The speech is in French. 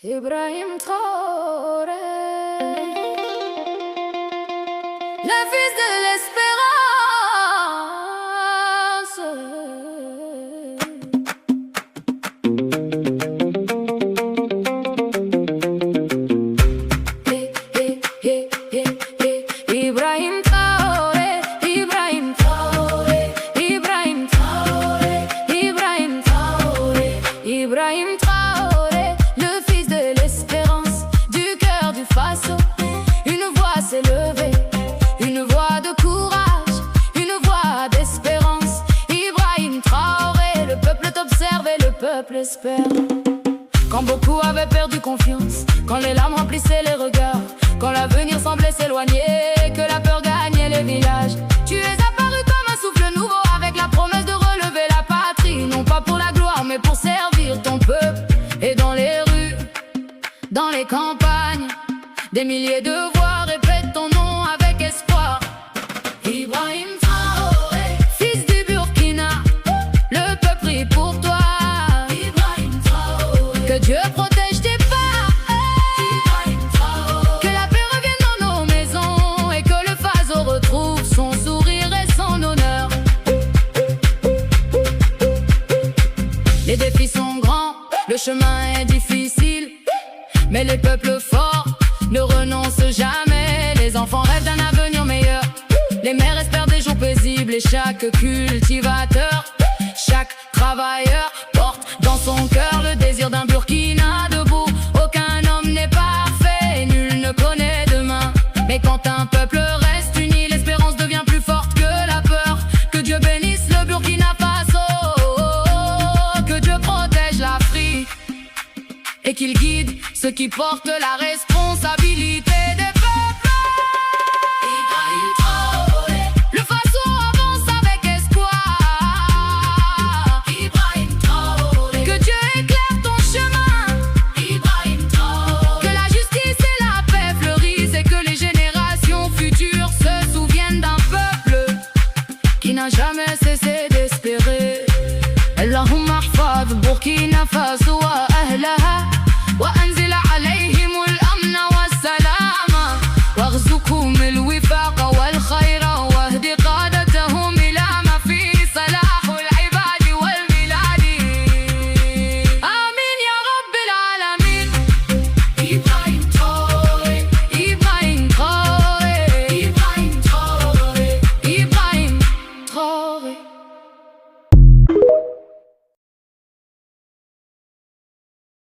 Ibrahim Traoré, le fils de l'espérance. Ibrahim Traoré, Ibrahim Traoré, Ibrahim Traoré, Ibrahim Traoré, Ibrahim Traoré, le fils de l'espérance, du cœur du Faso. Une voix s'est levée, une voix de courage, une voix d'espérance. Ibrahim Traoré, le peuple t'observe et le peuple espère. Quand beaucoup avaient perdu confiance, quand les larmes remplissaient les regards, quand l'avenir semblait s'éloigner, que la peur gagnait les villages, tu es apparu comme un souffle nouveau, avec la promesse de relever la patrie, non pas pour la gloire, mais pour servir ton peuple. Et dans les rues, dans les campagnes, des milliers de voix répètent ton nom avec espoir. Ibrahim Traoré, fils du Burkina, le peuple prie pour toi. Ibrahim Traoré, que Dieu protège tes pas. Ibrahim Traoré, que la paix revienne dans nos maisons et que le Faso retrouve son sourire et son honneur. Les défis sont grands, le chemin est difficile, mais les peuples forts ne renoncent jamais. Les enfants rêvent d'un avenir meilleur, les mères espèrent des jours paisibles, et chaque cultivateur, chaque travailleur porte dans son cœur le désir d'un Burkina debout. Aucun homme n'est parfait, nul ne connaît demain, mais quand un peuple reste uni, l'espérance devient plus forte que la peur. Que Dieu bénisse le Burkina Faso, que Dieu protège l'Afrique et qu'il guide ceux qui portent la responsabilité.